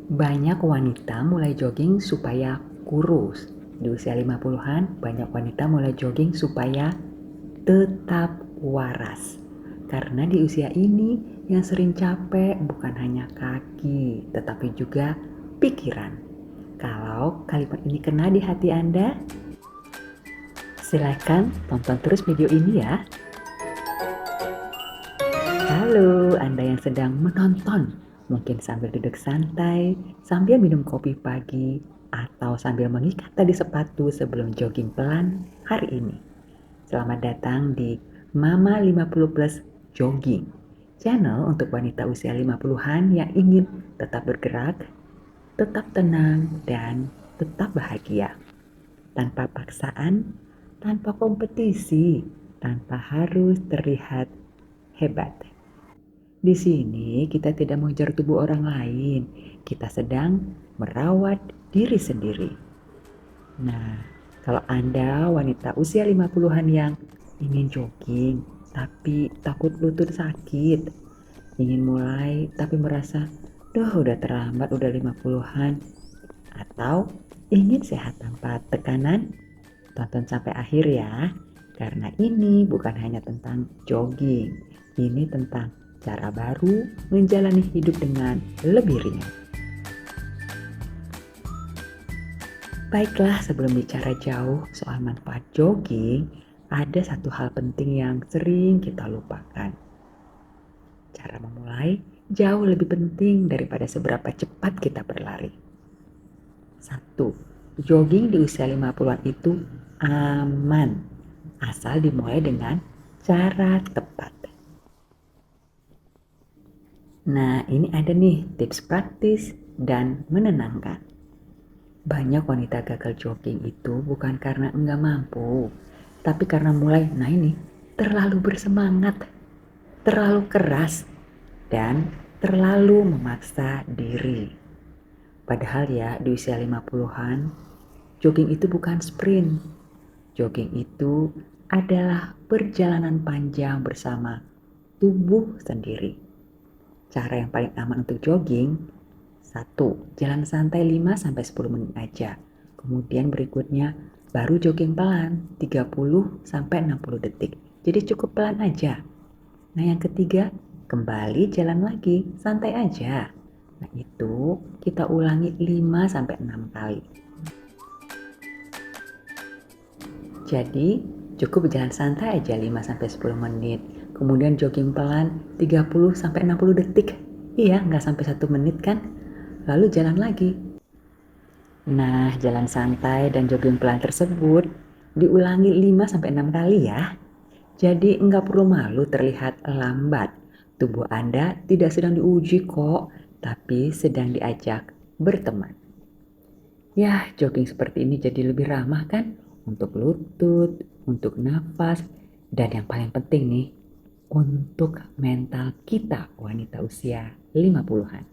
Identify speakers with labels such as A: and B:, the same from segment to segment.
A: Banyak wanita mulai jogging supaya kurus. Di usia 50-an, banyak wanita mulai jogging supaya tetap waras. Karena di usia ini yang sering capek bukan hanya kaki, tetapi juga pikiran. Kalau kalimat ini kena di hati Anda, silakan tonton terus video ini ya. Halo, Anda yang sedang menonton, mungkin sambil duduk santai, sambil minum kopi pagi, atau sambil mengikat tali sepatu sebelum jogging pelan hari ini. Selamat datang di Mama 50 Plus Jogging, channel untuk wanita usia 50-an yang ingin tetap bergerak, tetap tenang, dan tetap bahagia. Tanpa paksaan, tanpa kompetisi, tanpa harus terlihat hebat. Di sini kita tidak mengejar tubuh orang lain, kita sedang merawat diri sendiri. Nah, kalau Anda wanita usia 50-an yang ingin jogging tapi takut lutut sakit, ingin mulai tapi merasa, duh udah terlambat udah 50-an, atau ingin sehat tanpa tekanan, tonton sampai akhir ya, karena ini bukan hanya tentang jogging, ini tentang cara baru menjalani hidup dengan lebih ringan. Baiklah, sebelum bicara jauh soal manfaat jogging, ada satu hal penting yang sering kita lupakan. Cara memulai jauh lebih penting daripada seberapa cepat kita berlari. 1. Jogging di usia 50-an itu aman, asal dimulai dengan cara tepat. Nah, ini ada nih tips praktis dan menenangkan. Banyak wanita gagal jogging itu bukan karena enggak mampu, tapi karena mulai, terlalu bersemangat, terlalu keras, dan terlalu memaksa diri. Padahal ya, di usia 50-an, jogging itu bukan sprint. Jogging itu adalah perjalanan panjang bersama tubuh sendiri. Cara yang paling aman untuk jogging, 1. Jalan santai 5-10 menit aja. Kemudian berikutnya baru jogging pelan 30-60 detik. Jadi cukup pelan aja. Nah yang ketiga, kembali jalan lagi, santai aja. Nah itu kita ulangi 5-6 kali. Jadi cukup jalan santai aja 5-10 menit. Kemudian jogging pelan 30-60 detik. Iya, nggak sampai 1 menit kan? Lalu jalan lagi. Nah, jalan santai dan jogging pelan tersebut diulangi 5-6 kali ya. Jadi nggak perlu malu terlihat lambat. Tubuh Anda tidak sedang diuji kok, tapi sedang diajak berteman. Ya, jogging seperti ini jadi lebih ramah kan? Untuk lutut, untuk nafas, dan yang paling penting nih, untuk mental kita wanita usia 50-an.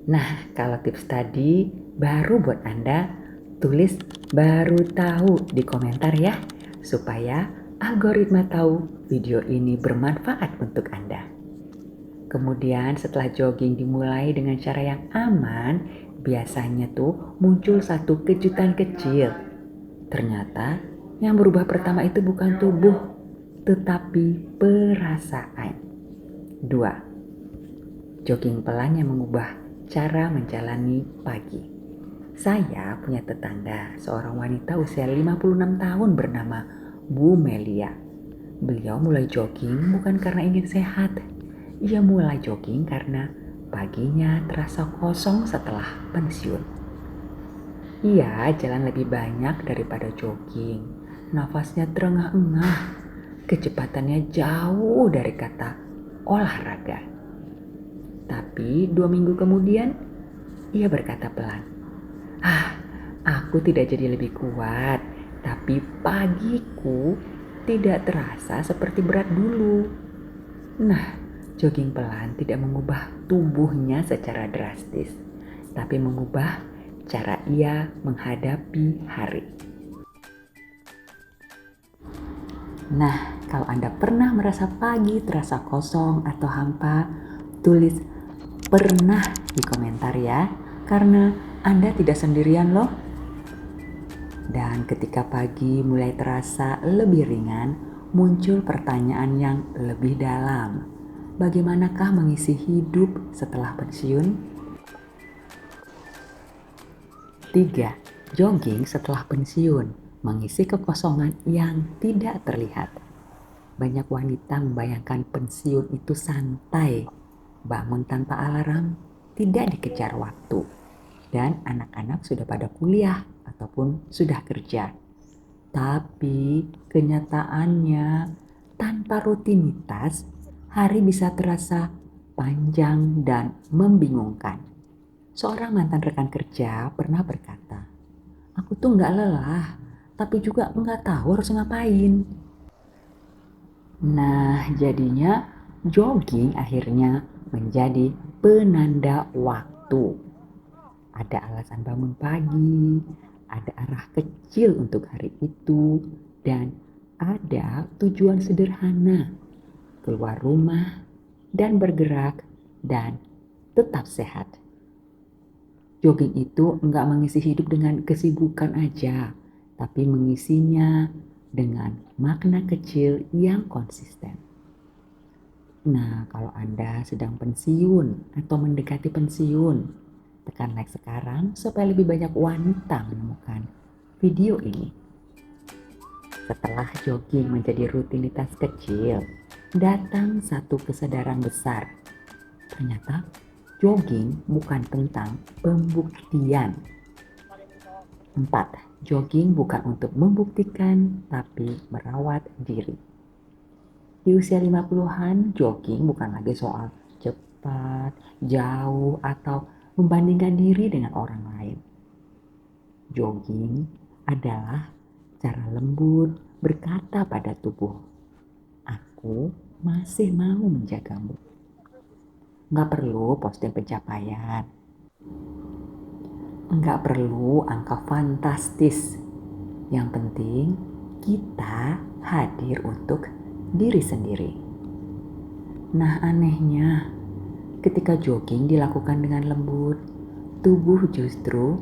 A: Nah, kalau tips tadi baru buat Anda, tulis baru tahu di komentar ya, supaya algoritma tahu video ini bermanfaat untuk Anda. Kemudian setelah jogging dimulai dengan cara yang aman, biasanya tuh muncul satu kejutan kecil. Ternyata yang berubah pertama itu bukan tubuh, tetapi perasaan. 2. Jogging pelan yang mengubah cara menjalani pagi. Saya punya tetangga, seorang wanita usia 56 tahun bernama Bu Melia. Beliau mulai jogging bukan karena ingin sehat. Ia mulai jogging karena paginya terasa kosong setelah pensiun. Ia jalan lebih banyak daripada jogging. Nafasnya terengah-engah. Kecepatannya jauh dari kata olahraga. Tapi 2 minggu kemudian, ia berkata pelan, aku tidak jadi lebih kuat, tapi pagiku tidak terasa seperti berat dulu. Nah, jogging pelan tidak mengubah tubuhnya secara drastis, tapi mengubah cara ia menghadapi hari. Nah, kalau Anda pernah merasa pagi terasa kosong atau hampa, tulis pernah di komentar ya, karena Anda tidak sendirian loh. Dan ketika pagi mulai terasa lebih ringan, muncul pertanyaan yang lebih dalam. Bagaimanakah mengisi hidup setelah pensiun? 3. Jogging setelah pensiun, mengisi kekosongan yang tidak terlihat. Banyak wanita membayangkan pensiun itu santai, bangun tanpa alarm, tidak dikejar waktu, dan anak-anak sudah pada kuliah ataupun sudah kerja. Tapi kenyataannya, tanpa rutinitas, hari bisa terasa panjang dan membingungkan. Seorang mantan rekan kerja pernah berkata, "Aku tuh nggak lelah, tapi juga nggak tahu harus ngapain." Nah, jadinya jogging akhirnya menjadi penanda waktu. Ada alasan bangun pagi, ada arah kecil untuk hari itu, dan ada tujuan sederhana, keluar rumah dan bergerak dan tetap sehat. Jogging itu enggak mengisi hidup dengan kesibukan aja, tapi mengisinya dengan makna kecil yang konsisten. Nah, kalau Anda sedang pensiun atau mendekati pensiun, tekan like sekarang supaya lebih banyak wanita menemukan video ini. Setelah jogging menjadi rutinitas kecil, datang satu kesadaran besar. Ternyata jogging bukan tentang pembuktian. 4. Jogging bukan untuk membuktikan, tapi merawat diri. Di usia 50-an, jogging bukan lagi soal cepat, jauh, atau membandingkan diri dengan orang lain. Jogging adalah cara lembut berkata pada tubuh, "Aku masih mau menjagamu." Nggak perlu posting pencapaian. Nggak perlu angka fantastis. Yang penting kita hadir untuk diri sendiri. Nah, anehnya, ketika jogging dilakukan dengan lembut, tubuh justru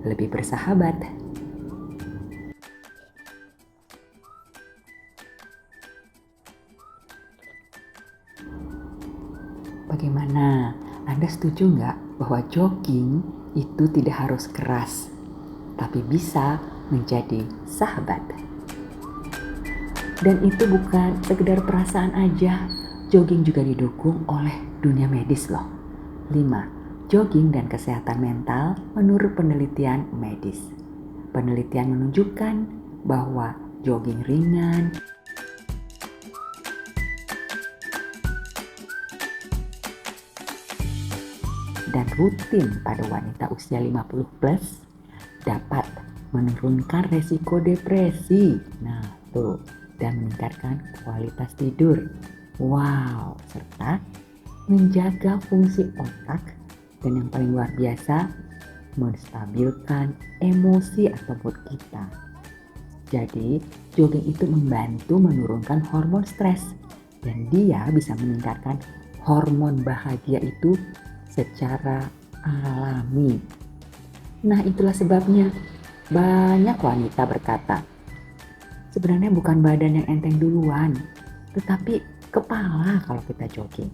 A: lebih bersahabat. Bagaimana? Anda setuju nggak bahwa jogging itu tidak harus keras, tapi bisa menjadi sahabat? Dan itu bukan sekedar perasaan aja, jogging juga didukung oleh dunia medis loh. 5. Jogging dan kesehatan mental menurut penelitian medis. Penelitian menunjukkan bahwa jogging ringan dan rutin pada wanita usia 50 plus dapat menurunkan resiko depresi. Nah, tuh, dan meningkatkan kualitas tidur. Wow, serta menjaga fungsi otak dan yang paling luar biasa, menstabilkan emosi atau mood kita. Jadi, jogging itu membantu menurunkan hormon stres dan dia bisa meningkatkan hormon bahagia itu secara alami. Nah, itulah sebabnya banyak wanita berkata, sebenarnya bukan badan yang enteng duluan, tetapi kepala kalau kita jogging.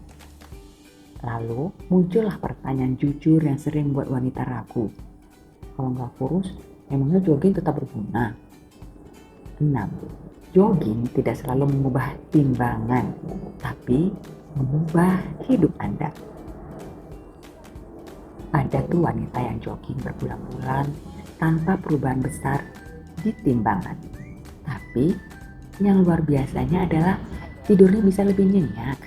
A: Lalu muncullah pertanyaan jujur yang sering membuat wanita ragu. Kalau nggak kurus, emangnya jogging tetap berguna? 6. Jogging tidak selalu mengubah timbangan, tapi mengubah hidup Anda. Ada tuh wanita yang jogging berbulan-bulan tanpa perubahan besar di timbangan. Tapi yang luar biasanya adalah tidurnya bisa lebih nyenyak,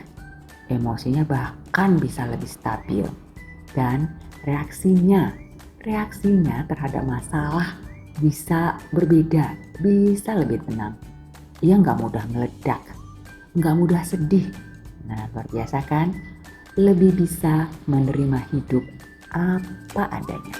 A: emosinya bahkan bisa lebih stabil, dan reaksinya terhadap masalah bisa berbeda, bisa lebih tenang. Ia nggak mudah meledak, nggak mudah sedih. Nah, luar biasa kan? Lebih bisa menerima hidup apa adanya.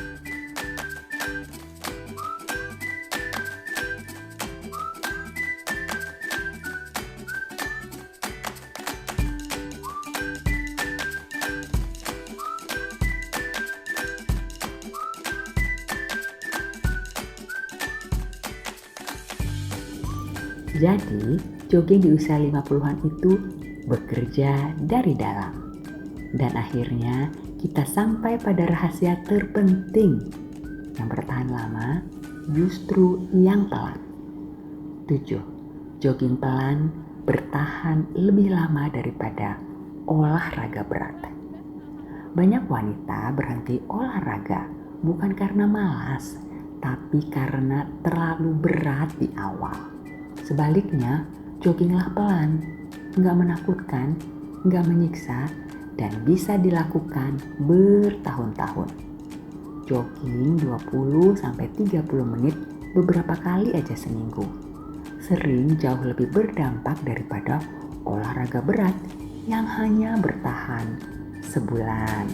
A: Jadi, jogging di usia 50-an itu bekerja dari dalam. Dan akhirnya kita sampai pada rahasia terpenting yang bertahan lama, justru yang pelan. 7. Jogging pelan bertahan lebih lama daripada olahraga berat. Banyak wanita berhenti olahraga bukan karena malas, tapi karena terlalu berat di awal. Sebaliknya, jogginglah pelan, nggak menakutkan, nggak menyiksa, dan bisa dilakukan bertahun-tahun. Jogging 20-30 menit beberapa kali aja seminggu. Sering jauh lebih berdampak daripada olahraga berat yang hanya bertahan sebulan.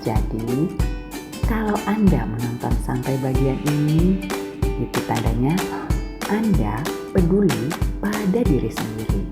A: Jadi, kalau Anda menonton sampai bagian ini, itu tandanya Anda peduli pada diri sendiri.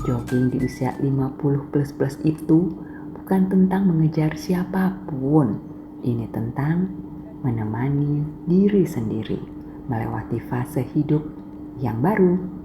A: Jogging di usia 50 plus itu bukan tentang mengejar siapapun. Ini tentang menemani diri sendiri melewati fase hidup yang baru.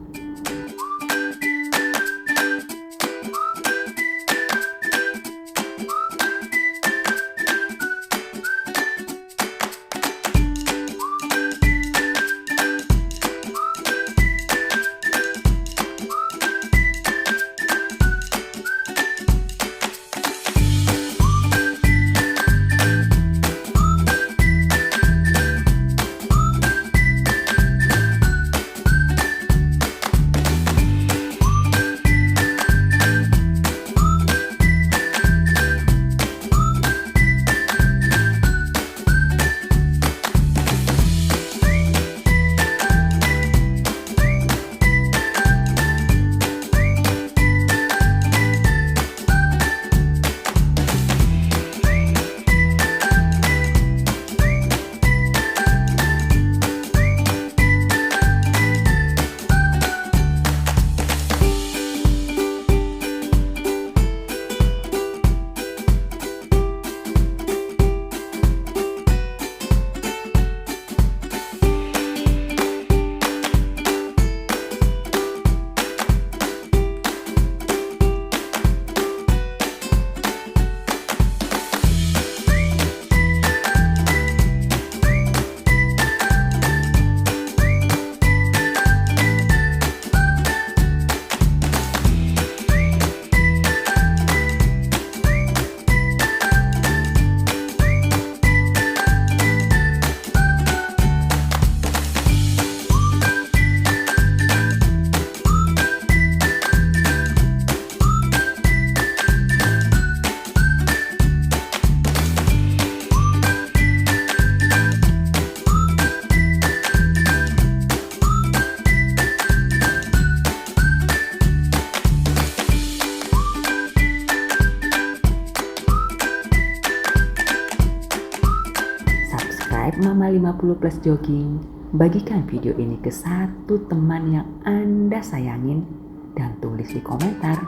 A: Mama 50 plus jogging, bagikan video ini ke satu teman yang Anda sayangin dan tulis di komentar.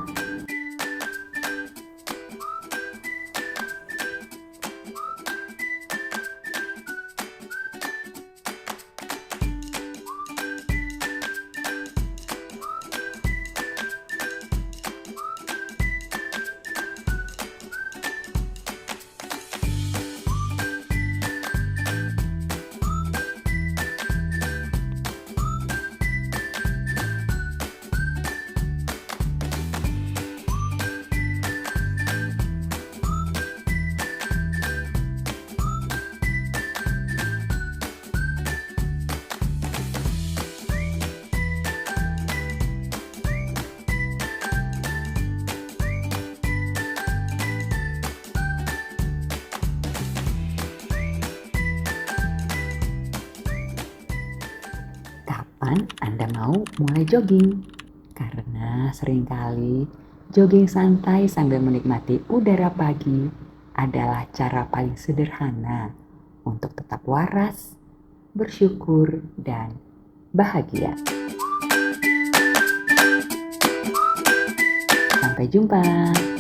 A: Kapan Anda mau mulai jogging? Karena seringkali jogging santai sambil menikmati udara pagi adalah cara paling sederhana untuk tetap waras, bersyukur, dan bahagia. Sampai jumpa.